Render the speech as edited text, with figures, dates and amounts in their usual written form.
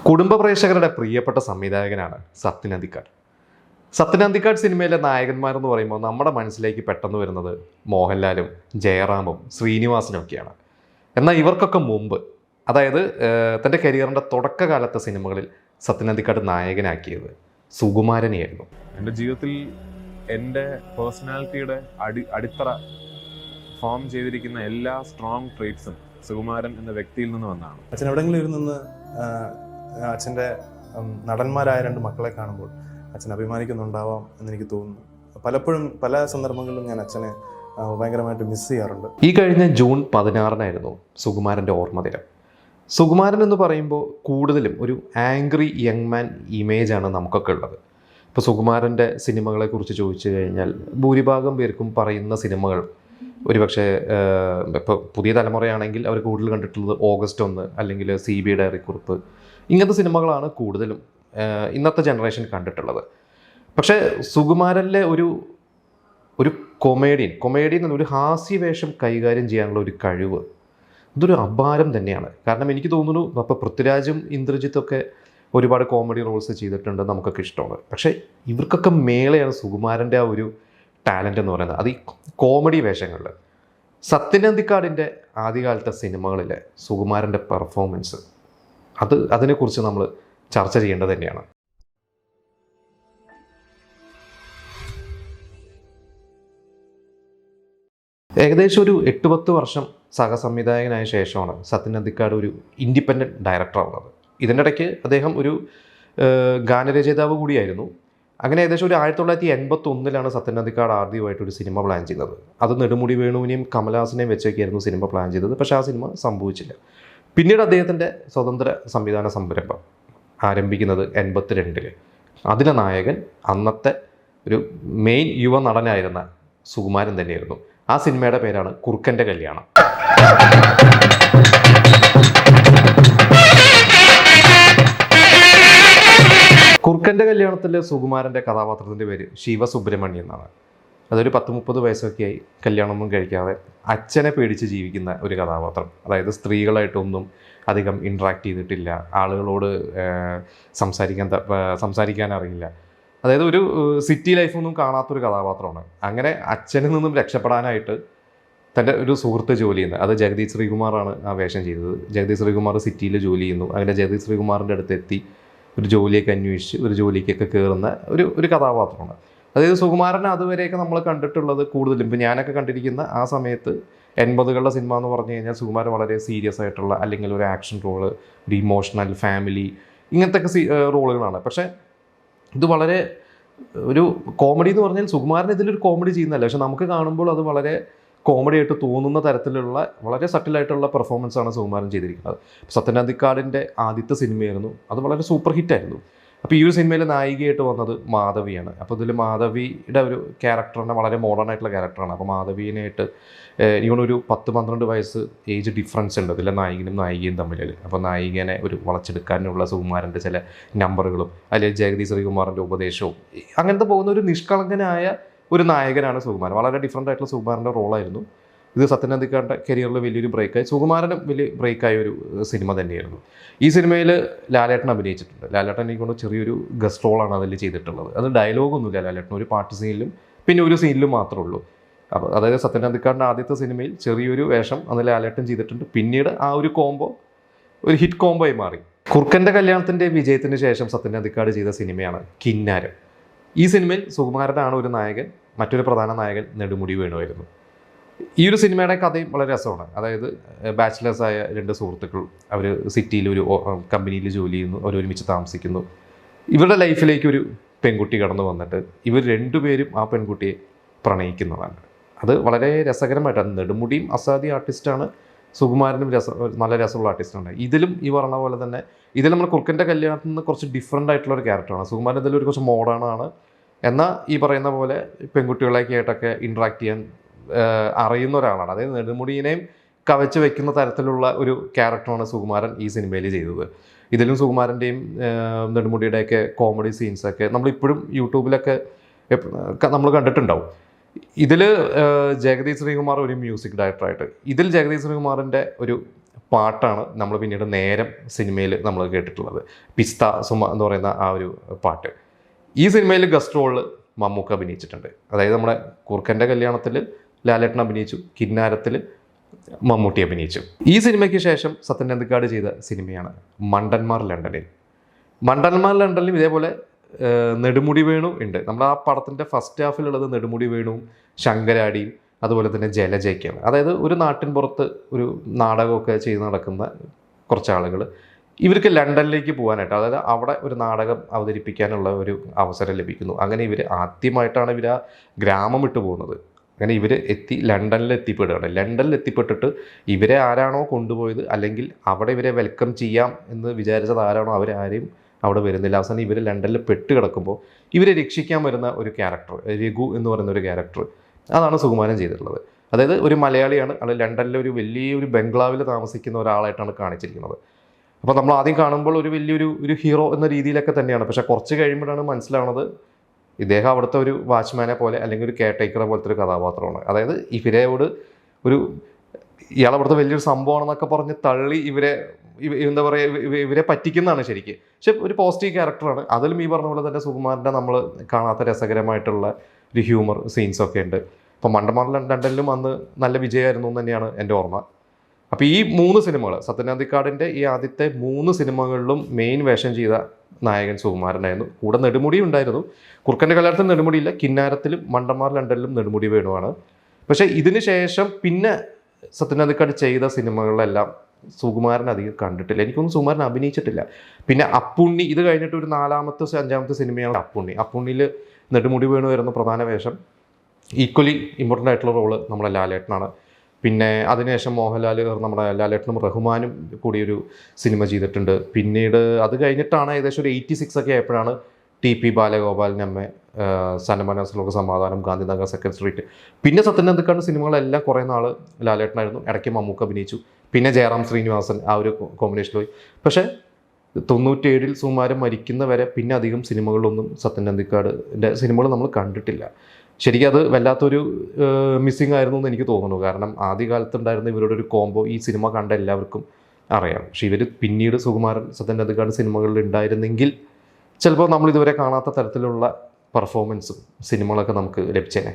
കുടുംബ പ്രേക്ഷകരുടെ പ്രിയപ്പെട്ട സംവിധായകനാണ് സത്യൻ അന്തിക്കാട്. സത്യൻ അന്തിക്കാട് സിനിമയിലെ നായകന്മാരെന്ന് പറയുമ്പോൾ നമ്മുടെ മനസ്സിലേക്ക് പെട്ടെന്ന് വരുന്നത് മോഹൻലാലും ജയറാമും ശ്രീനിവാസനും ഒക്കെയാണ്. എന്നാൽ ഇവർക്കൊക്കെ മുമ്പ്, അതായത് തൻ്റെ കരിയറിൻ്റെ തുടക്കകാലത്തെ സിനിമകളിൽ സത്യൻ അന്തിക്കാട് നായകനാക്കിയത് സുകുമാരനെയായിരുന്നു. എൻ്റെ ജീവിതത്തിൽ എൻ്റെ പേഴ്സണാലിറ്റിയുടെ അടിത്തറ ഫോം ചെയ്തിരിക്കുന്ന എല്ലാ സ്ട്രോങ് ട്രേറ്റ്സും സുകുമാരൻ എന്ന വ്യക്തിയിൽ നിന്ന് വന്നതാണ്. അച്ഛൻ എവിടെയെങ്കിലും ഇരുന്ന് അച്ഛൻ്റെ നടന്മാരായ രണ്ട് മക്കളെ കാണുമ്പോൾ അച്ഛൻ അഭിമാനിക്കുന്നുണ്ടാവാം എന്നെനിക്ക് തോന്നുന്നു. പലപ്പോഴും പല സന്ദർഭങ്ങളിലും ഞാൻ അച്ഛനെ ഭയങ്കരമായിട്ട് മിസ് ചെയ്യാറുണ്ട്. ഈ കഴിഞ്ഞ ജൂൺ 16 സുകുമാരൻ്റെ ഓർമ്മദിനം. സുകുമാരൻ എന്ന് പറയുമ്പോൾ കൂടുതലും ഒരു ആംഗ്രി യങ് മാൻ ഇമേജാണ് നമുക്കൊക്കെ ഉള്ളത്. ഇപ്പോൾ സുകുമാരൻ്റെ സിനിമകളെക്കുറിച്ച് ചോദിച്ചു കഴിഞ്ഞാൽ ഭൂരിഭാഗം പേർക്കും പറയുന്ന സിനിമകൾ ഒരുപക്ഷെ ഇപ്പോൾ പുതിയ തലമുറയാണെങ്കിൽ അവർ കൂടുതൽ കണ്ടിട്ടുള്ളത് ഓഗസ്റ്റ് 1 അല്ലെങ്കിൽ CB ഡയറി കുറിപ്പ്, ഇങ്ങനത്തെ സിനിമകളാണ് കൂടുതലും ഇന്നത്തെ ജനറേഷൻ കണ്ടിട്ടുള്ളത്. പക്ഷേ സുകുമാരനിലെ ഒരു കൊമേഡിയൻ ഒരു ഹാസ്യവേഷം കൈകാര്യം ചെയ്യാനുള്ള ഒരു കഴിവ്, ഇതൊരു അപാരം തന്നെയാണ്. കാരണം എനിക്ക് തോന്നുന്നു അപ്പോൾ പൃഥ്വിരാജും ഇന്ദ്രജിത്തൊക്കെ ഒരുപാട് കോമഡി റോൾസ് ചെയ്തിട്ടുണ്ട്, നമുക്കൊക്കെ ഇഷ്ടമാണ്. പക്ഷേ ഇവർക്കൊക്കെ മേളെയാണ് സുകുമാരൻ്റെ ആ ഒരു ടാലൻ്റ് എന്ന് പറയുന്നത്. അത് ഈ കോമഡി വേഷങ്ങളിൽ സത്യൻ അന്തിക്കാടിൻ്റെ ആദ്യകാലത്തെ സിനിമകളിലെ സുകുമാരൻ്റെ പെർഫോമൻസ്, അതിനെക്കുറിച്ച് നമ്മൾ ചർച്ച ചെയ്യേണ്ടത് തന്നെയാണ്. ഏകദേശം ഒരു 8-10 വർഷം സഹസംവിധായകനായ ശേഷമാണ് സത്യൻ അന്തിക്കാട് ഒരു ഇൻഡിപെൻഡൻറ്റ് ഡയറക്ടറാവുന്നത്. ഇതിൻ്റെ ഇടയ്ക്ക് അദ്ദേഹം ഒരു ഗാനരചയിതാവ് കൂടിയായിരുന്നു. അങ്ങനെ ഏകദേശം ഒരു 1981 സത്യൻ അന്തിക്കാട് ആദ്യമായിട്ട് ഒരു സിനിമ പ്ലാൻ ചെയ്യുന്നത്. അത് നെടുമുടി വേണുവിനെയും കമലഹാസനെയും വെച്ചൊക്കെയായിരുന്നു സിനിമ പ്ലാൻ ചെയ്തത്. പക്ഷേ ആ സിനിമ സംഭവിച്ചില്ല. പിന്നീട് അദ്ദേഹത്തിൻ്റെ സ്വതന്ത്ര സംവിധാന സംരംഭം ആരംഭിക്കുന്നത് 82. അതിലെ നായകൻ അന്നത്തെ ഒരു മെയിൻ യുവ നടനായിരുന്ന സുകുമാരൻ തന്നെയായിരുന്നു. ആ സിനിമയുടെ പേരാണ് കുറുക്കൻ്റെ കല്യാണം. കുറുക്കൻ്റെ കല്യാണത്തിൽ സുകുമാരൻ്റെ കഥാപാത്രത്തിൻ്റെ പേര് ശിവസുബ്രഹ്മണ്യം എന്നാണ്. അതൊരു 10-30 വയസ്സൊക്കെയായി കല്യാണമൊന്നും കഴിക്കാതെ അച്ഛനെ പേടിച്ച് ജീവിക്കുന്ന ഒരു കഥാപാത്രം. അതായത് സ്ത്രീകളായിട്ടൊന്നും അധികം ഇൻട്രാക്ട് ചെയ്തിട്ടില്ല, ആളുകളോട് സംസാരിക്കാൻ അറിയില്ല. അതായത് ഒരു സിറ്റി ലൈഫൊന്നും കാണാത്തൊരു കഥാപാത്രമാണ്. അങ്ങനെ അച്ഛനിൽ നിന്നും രക്ഷപ്പെടാനായിട്ട് തൻ്റെ ഒരു സുഹൃത്ത് ജോലി ചെയ്യുന്നത്, അത് ജഗദീഷ് ശ്രീകുമാറാണ് ആ വേഷം ചെയ്തത്. ജഗദീഷ് ശ്രീകുമാർ സിറ്റിയിൽ ജോലി ചെയ്യുന്നു. അങ്ങനെ ജഗദീഷ് ശ്രീകുമാറിൻ്റെ അടുത്തെത്തി ഒരു ജോലിയൊക്കെ അന്വേഷിച്ച് ഒരു ജോലിക്കൊക്കെ കയറുന്ന ഒരു കഥാപാത്രമാണ്. അതായത് സുകുമാരനെ അതുവരെയൊക്കെ നമ്മൾ കണ്ടിട്ടുള്ളത് കൂടുതലും, ഇപ്പോൾ ഞാനൊക്കെ കണ്ടിരിക്കുന്ന ആ സമയത്ത് 80കളുടെ സിനിമ എന്ന് പറഞ്ഞു കഴിഞ്ഞാൽ സുകുമാരൻ വളരെ സീരിയസ് ആയിട്ടുള്ള, അല്ലെങ്കിൽ ഒരു ആക്ഷൻ റോള്, ഒരു ഇമോഷണൽ ഫാമിലി, ഇങ്ങനത്തെ റോളുകളാണ്. പക്ഷേ ഇത് വളരെ ഒരു കോമഡി എന്ന് പറഞ്ഞാൽ സുകുമാരൻ ഇതിലൊരു കോമഡി ചെയ്യുന്നതല്ല, പക്ഷെ നമുക്ക് കാണുമ്പോൾ അത് വളരെ കോമഡി ആയിട്ട് തോന്നുന്ന തരത്തിലുള്ള വളരെ സട്ടിലായിട്ടുള്ള പെർഫോമൻസാണ് സുകുമാരൻ ചെയ്തിരിക്കുന്നത്. സത്യൻ അന്തിക്കാടിൻ്റെ ആദ്യത്തെ സിനിമയായിരുന്നു, അത് വളരെ സൂപ്പർ ഹിറ്റായിരുന്നു. അപ്പോൾ ഈ ഒരു സിനിമയിൽ നായികയായിട്ട് വന്നത് മാധവിയാണ്. അപ്പോൾ ഇതിൽ മാധവിയുടെ ഒരു ക്യാരക്ടറിനെ വളരെ മോഡേൺ ആയിട്ടുള്ള ക്യാരക്ടറാണ്. അപ്പോൾ മാധവിനായിട്ട് ഇവനൊരു 10-12 വയസ്സ് ഏജ് ഡിഫറൻസ് ഉണ്ട് ഇതിലെ നായികനും നായികയും തമ്മിൽ. അപ്പോൾ നായികനെ ഒരു വളച്ചെടുക്കാനുള്ള സുകുമാരൻ്റെ ചില നമ്പറുകളും അല്ലെങ്കിൽ ജഗദീഷ് ശ്രീകുമാറിൻ്റെ ഉപദേശവും അങ്ങനത്തെ പോകുന്ന ഒരു നിഷ്കളങ്കനായ ഒരു നായകനാണ് സുകുമാരൻ. വളരെ ഡിഫറൻ്റ് ആയിട്ടുള്ള സുകുമാരൻ്റെ റോളായിരുന്നു ഇത്. സത്യൻ അന്തിക്കാടിൻ്റെ കരിയറിൽ വലിയൊരു ബ്രേക്കായി, സുകുമാരനും വലിയ ബ്രേക്കായ ഒരു സിനിമ തന്നെയായിരുന്നു. ഈ സിനിമയിൽ ലാലേട്ടൻ അഭിനയിച്ചിട്ടുണ്ട്. ലാലേട്ടൻ എനിക്കൊണ്ട് ചെറിയൊരു ഗസ്റ്റ് റോളാണ് അതിൽ ചെയ്തിട്ടുള്ളത്. അത് ഡയലോഗൊന്നുമില്ല ലാലേട്ടൻ, ഒരു പാട്ട് സീനിലും പിന്നെ ഒരു സീനിലും മാത്രമേ ഉള്ളൂ. അപ്പോൾ അതായത് സത്യൻ അന്തിക്കാടിൻ്റെ ആദ്യത്തെ സിനിമയിൽ ചെറിയൊരു വേഷം അന്ന് ലാലേട്ടൻ ചെയ്തിട്ടുണ്ട്. പിന്നീട് ആ ഒരു കോംബോ ഒരു ഹിറ്റ് കോംബോയി മാറി. കുറുക്കൻ്റെ കല്യാണത്തിൻ്റെ വിജയത്തിന് ശേഷം സത്യൻ അന്തിക്കാട് ചെയ്ത സിനിമയാണ് കിന്നാരം. ഈ സിനിമയിൽ സുകുമാരനാണ് ഒരു നായകൻ, മറ്റൊരു പ്രധാന നായകൻ നെടുമുടി വേണുവായിരുന്നു. ഈ ഒരു സിനിമയുടെ കഥയും വളരെ രസമാണ്. അതായത് ബാച്ചിലേഴ്സായ 2 സുഹൃത്തുക്കൾ, അവർ സിറ്റിയിൽ ഒരു കമ്പനിയിൽ ജോലി ചെയ്യുന്നു, അവർ ഒരുമിച്ച് താമസിക്കുന്നു. ഇവരുടെ ലൈഫിലേക്ക് ഒരു പെൺകുട്ടി കടന്നു വന്നിട്ട് ഇവർ 2 പേരും ആ പെൺകുട്ടിയെ പ്രണയിക്കുന്നതാണ്. അത് വളരെ രസകരമായിട്ടാണ്. നെടുമുടിയും അസാധ്യ ആർട്ടിസ്റ്റാണ്, സുകുമാരനും നല്ല രസമുള്ള ആർട്ടിസ്റ്റാണ്. ഇതിലും ഈ പറഞ്ഞ പോലെ തന്നെ ഇതിൽ നമ്മൾ കുറുക്കൻ്റെ കല്യാണത്തിൽ നിന്ന് കുറച്ച് ഡിഫറൻ്റ് ആയിട്ടുള്ള ഒരു ക്യാരക്ടറാണ്. സുകുമാരൻ ഇതിലൊരു കുറച്ച് മോഡേണാണ്, എന്നാൽ ഈ പറയുന്ന പോലെ പെൺകുട്ടികളൊക്കെ ആയിട്ടൊക്കെ ഇൻട്രാക്ട് ചെയ്യാൻ അറിയുന്ന ഒരാളാണ്. അതായത് നെടുമുടിയെയും കവച്ച് വയ്ക്കുന്ന തരത്തിലുള്ള ഒരു ക്യാരക്ടറാണ് സുകുമാരൻ ഈ സിനിമയിൽ ചെയ്തത്. ഇതിലും സുകുമാരൻ്റെയും നെടുമുടിയുടെയൊക്കെ കോമഡി സീൻസൊക്കെ നമ്മളിപ്പോഴും യൂട്യൂബിലൊക്കെ നമ്മൾ കണ്ടിട്ടുണ്ടാവും. ഇതിൽ ജഗദീഷ് ശ്രീകുമാർ ഒരു മ്യൂസിക് ഡയറക്ടറായിട്ട്, ഇതിൽ ജഗദീഷ് ശ്രീകുമാറിൻ്റെ ഒരു പാട്ടാണ് നമ്മൾ പിന്നീട് നേരം സിനിമയിൽ നമ്മൾ കേട്ടിട്ടുള്ളത്. പിസ്ത സുമ എന്ന് പറയുന്ന ആ ഒരു പാട്ട്. ഈ സിനിമയിൽ ഗസ്റ്റ് റോളിൽ മമ്മൂക്ക അഭിനയിച്ചിട്ടുണ്ട്. അതായത് നമ്മുടെ കുറുക്കൻ്റെ കല്യാണത്തിൽ ലാലേട്ടൻ അഭിനയിച്ചു, കിന്നാരത്തിൽ മമ്മൂട്ടി അഭിനയിച്ചു. ഈ സിനിമയ്ക്ക് ശേഷം സത്യൻ അന്തിക്കാട് ചെയ്ത സിനിമയാണ് മണ്ടന്മാർ ലണ്ടനിൽ. മണ്ടന്മാർ ലണ്ടനിലും ഇതേപോലെ നെടുമുടി വേണു ഉണ്ട്. നമ്മുടെ ആ പടത്തിൻ്റെ ഫസ്റ്റ് ഹാഫിലുള്ളത് നെടുമുടി വേണുവും ശങ്കരാടിയും അതുപോലെ തന്നെ ജലജയ്ക്കാണ്. അതായത് ഒരു നാട്ടിൻ പുറത്ത് ഒരു നാടകമൊക്കെ ചെയ്ത് നടക്കുന്ന കുറച്ച് ആളുകൾ ഇവർക്ക് ലണ്ടനിലേക്ക് പോകാനായിട്ട്, അതായത് അവിടെ ഒരു നാടകം അവതരിപ്പിക്കാനുള്ള ഒരു അവസരം ലഭിക്കുന്നു. അങ്ങനെ ഇവർ ആദ്യമായിട്ടാണ് ഇവർ ആ ഗ്രാമം വിട്ടു പോകുന്നത്. അങ്ങനെ ഇവർ ലണ്ടനിൽ എത്തിപ്പെടുകയാണ്. ലണ്ടനിൽ എത്തിപ്പെട്ടിട്ട് ഇവരെ ആരാണോ കൊണ്ടുപോയത്, അല്ലെങ്കിൽ അവിടെ ഇവരെ വെൽക്കം ചെയ്യാം എന്ന് വിചാരിച്ചത് ആരാണോ അവരാരെയും അവിടെ വരുന്നില്ല. അവസാനം ഇവർ ലണ്ടനിൽ പെട്ട് കിടക്കുമ്പോൾ ഇവരെ രക്ഷിക്കാൻ വരുന്ന ഒരു ക്യാരക്ടർ, രഘു എന്ന് പറയുന്ന ഒരു ക്യാരക്ടർ, അതാണ് സുകുമാരൻ ചെയ്തിട്ടുള്ളത്. അതായത് ഒരു മലയാളിയാണ്, അത് ലണ്ടനിലെ ഒരു വലിയൊരു ബംഗ്ലാവിൽ താമസിക്കുന്ന ഒരാളായിട്ടാണ് കാണിച്ചിരിക്കുന്നത്. അപ്പോൾ നമ്മൾ ആദ്യം കാണുമ്പോൾ ഒരു വലിയൊരു ഹീറോ എന്ന രീതിയിലൊക്കെ തന്നെയാണ്. പക്ഷേ കുറച്ച് കഴിയുമ്പോഴാണ് മനസ്സിലാവുന്നത് ഇദ്ദേഹം അവിടുത്തെ ഒരു വാച്ച്മാനെ പോലെ അല്ലെങ്കിൽ ഒരു കെയർ ടേക്കറെ പോലത്തെ ഒരു കഥാപാത്രമാണ്. അതായത് ഇവരോട് ഇയാൾ അവിടുത്തെ വലിയൊരു സംഭവമാണെന്നൊക്കെ പറഞ്ഞ് തള്ളി എന്താ പറയുക, ഇവരെ പറ്റിക്കുന്നതാണ് ശരിക്കും. പക്ഷെ ഒരു പോസിറ്റീവ് ക്യാരക്ടറാണ്. അതിലും ഈ പറഞ്ഞ പോലെ തന്നെ സുകുമാരൻ്റെ നമ്മൾ കാണാത്ത രസകരമായിട്ടുള്ള ഒരു ഹ്യൂമർ സീൻസൊക്കെ ഉണ്ട്. അപ്പോൾ മണ്ടന്മാർ ലണ്ടനിലും അന്ന് നല്ല വിജയമായിരുന്നു എന്ന് തന്നെയാണ് എൻ്റെ ഓർമ്മ. അപ്പോൾ ഈ 3 സിനിമകൾ, സത്യൻ അന്തിക്കാടിൻ്റെ ഈ ആദ്യത്തെ 3 സിനിമകളിലും മെയിൻ വേഷം ചെയ്ത നായകൻ സുകുമാരനായിരുന്നു. കൂടെ നെടുമുടി ഉണ്ടായിരുന്നു. കുറുക്കൻ്റെ കല്യാണത്തിൽ നെടുമുടിയില്ല, കിന്നാരത്തിലും മണ്ടന്മാർ ലണ്ടനിലും നെടുമുടി വേണുവാണ്. പക്ഷേ ഇതിന് ശേഷം പിന്നെ സത്യൻ അന്തിക്കാട് ചെയ്ത സിനിമകളിലെല്ലാം സുകുമാരൻ അധികം കണ്ടിട്ടില്ല. എനിക്കൊന്നും സുകുമാരൻ അഭിനയിച്ചിട്ടില്ല. പിന്നെ അപ്പുണ്ണി, ഇത് കഴിഞ്ഞിട്ട് ഒരു 4ാമത്തെ 5ാമത്തെ സിനിമയാണ് അപ്പുണ്ണി. അപ്പുണ്ണിയിൽ നെടുമുടി വേണു വരുന്ന പ്രധാന വേഷം. ഈക്വലി ഇമ്പോർട്ടൻ്റ് ആയിട്ടുള്ള റോള് നമ്മുടെ ലാലേട്ടനാണ്. പിന്നെ അതിനുശേഷം മോഹൻലാൽ നമ്മുടെ ലാലേട്ടനും റഹ്മാനും കൂടിയൊരു സിനിമ ചെയ്തിട്ടുണ്ട്. പിന്നീട് അത് കഴിഞ്ഞിട്ടാണ് ഏകദേശം ഒരു 86 ഒക്കെ ആയപ്പോഴാണ് TP ബാലഗോപാലിനമ്മ, സനമനസ്ലോക സമാധാനം, ഗാന്ധിനഗർ സെക്കൻഡ് സ്ട്രീറ്റ്. പിന്നെ സത്യൻ അന്തിക്കാട് സിനിമകളെല്ലാം കുറേ നാൾ ലാലേട്ടനായിരുന്നു. ഇടയ്ക്ക് മമ്മൂക്ക അഭിനയിച്ചു. പിന്നെ ജയറാം ശ്രീനിവാസൻ ആ ഒരു കോമ്പിനേഷൻ പോയി. പക്ഷേ 97 സുകുമാരൻ മരിക്കുന്ന വരെ പിന്നെ അധികം സിനിമകളിലൊന്നും സത്യൻ അന്തിക്കാടിൻ്റെ സിനിമകൾ നമ്മൾ കണ്ടിട്ടില്ല. ശരിക്കും അത് വല്ലാത്തൊരു മിസ്സിങ് ആയിരുന്നു എന്ന് എനിക്ക് തോന്നുന്നു. കാരണം ആദ്യകാലത്തുണ്ടായിരുന്ന ഇവരുടെ ഒരു കോംബോ ഈ സിനിമ കണ്ട എല്ലാവർക്കും അറിയാം. പക്ഷേ ഇവർ പിന്നീട് സുകുമാരൻ സത്യൻ അന്തിക്കാട് സിനിമകളിൽ ഉണ്ടായിരുന്നെങ്കിൽ ചിലപ്പോൾ നമ്മൾ ഇതുവരെ കാണാത്ത തരത്തിലുള്ള പെർഫോമൻസും സിനിമകളൊക്കെ നമുക്ക് ലഭിച്ചേനെ.